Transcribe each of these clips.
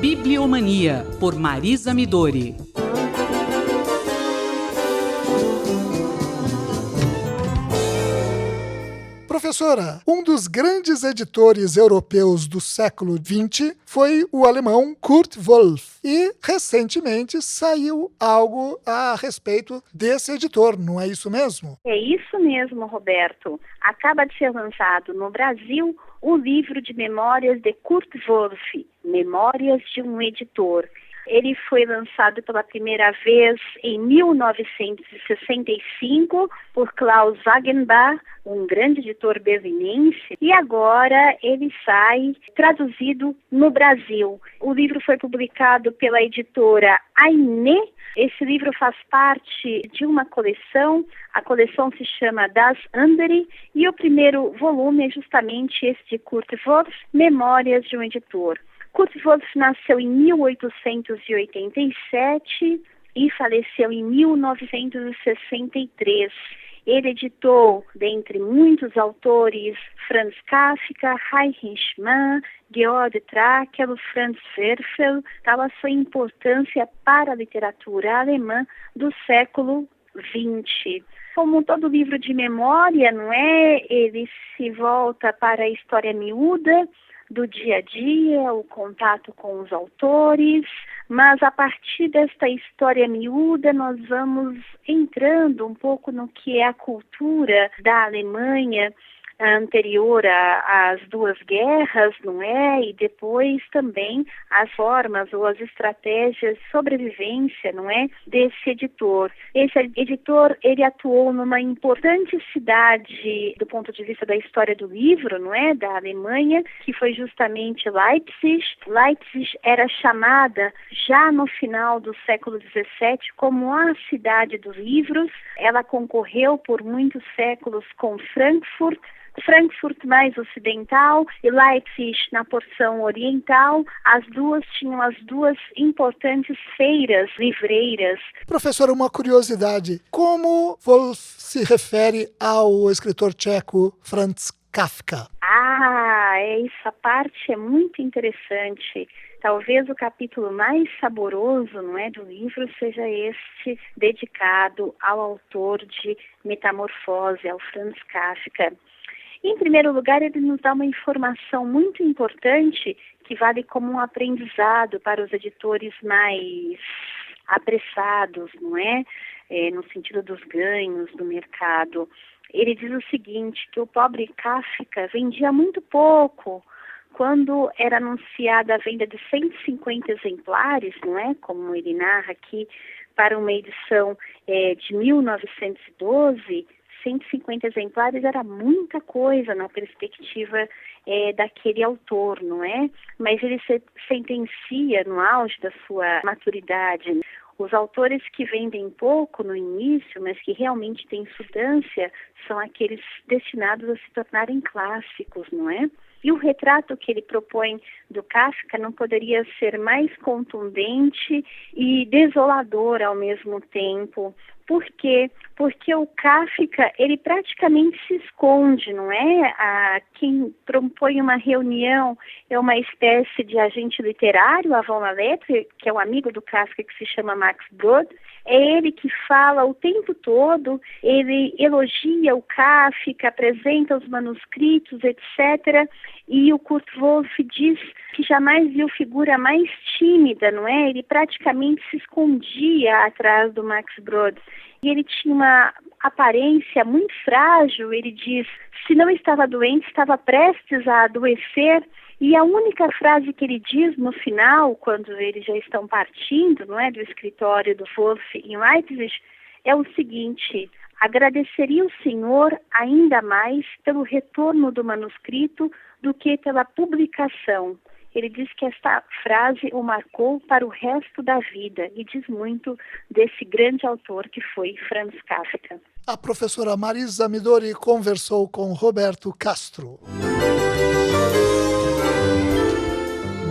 Bibliomania, por Marisa Midori. Professora, um dos grandes editores europeus do século XX foi o alemão Kurt Wolff. E, recentemente, saiu algo a respeito desse editor, não é isso mesmo? É isso mesmo, Roberto. Acaba de ser lançado no Brasil o livro de memórias de Kurt Wolff, Memórias de um Editor. Ele foi lançado pela primeira vez em 1965 por Klaus Wagenbach, um grande editor berlinense, e agora ele sai traduzido no Brasil. O livro foi publicado pela editora Aine. Esse livro faz parte de uma coleção, a coleção se chama Das Andere, e o primeiro volume é justamente esse de Kurt Wolff, Memórias de um Editor. Kurt Wolff nasceu em 1887 e faleceu em 1963. Ele editou, dentre muitos autores, Franz Kafka, Heinrich Mann, Georg Trakl, Franz Werfel, tal a sua importância para a literatura alemã do século XX. Como todo livro de memória, não é? Ele se volta para a história miúda do dia a dia, o contato com os autores, mas a partir desta história miúda nós vamos entrando um pouco no que é a cultura da Alemanha anterior às duas guerras, não é? E depois também as formas ou as estratégias de sobrevivência, não é? Desse editor. Esse editor, ele atuou numa importante cidade do ponto de vista da história do livro, não é? Da Alemanha, que foi justamente Leipzig. Leipzig era chamada já no final do século XVII como a cidade dos livros. Ela concorreu por muitos séculos com Frankfurt mais ocidental e Leipzig na porção oriental. As duas tinham as duas importantes feiras livreiras. Professora, uma curiosidade. Como Wolff se refere ao escritor tcheco Franz Kafka? Essa parte é muito interessante. Talvez o capítulo mais saboroso, não é, do livro seja este dedicado ao autor de Metamorfose, ao Franz Kafka. Em primeiro lugar, ele nos dá uma informação muito importante que vale como um aprendizado para os editores mais apressados, não é? No sentido dos ganhos do mercado. Ele diz o seguinte, que o pobre Kafka vendia muito pouco. Quando era anunciada a venda de 150 exemplares, não é? Como ele narra aqui, para uma edição de 1912, 150 exemplares era muita coisa na perspectiva daquele autor, não é? Mas ele se sentencia no auge da sua maturidade. Os autores que vendem pouco no início, mas que realmente têm substância, são aqueles destinados a se tornarem clássicos, não é? E o retrato que ele propõe do Kafka não poderia ser mais contundente e desolador ao mesmo tempo. Por quê? Porque o Kafka, ele praticamente se esconde, não é? Quem propõe uma reunião é uma espécie de agente literário, a von Lettre, que é um amigo do Kafka que se chama Max Brod. É ele que fala o tempo todo, ele elogia o Kafka, apresenta os manuscritos, etc. E o Kurt Wolff diz que jamais viu figura mais tímida, não é? Ele praticamente se escondia atrás do Max Brod. E ele tinha uma aparência muito frágil. Ele diz, se não estava doente, estava prestes a adoecer. E a única frase que ele diz no final, quando eles já estão partindo, não é, do escritório do Wolff em Leipzig, é o seguinte: agradeceria o Senhor ainda mais pelo retorno do manuscrito do que pela publicação. Ele diz que esta frase o marcou para o resto da vida e diz muito desse grande autor que foi Franz Kafka. A professora Marisa Midori conversou com Roberto Castro.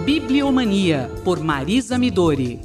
Bibliomania, por Marisa Midori.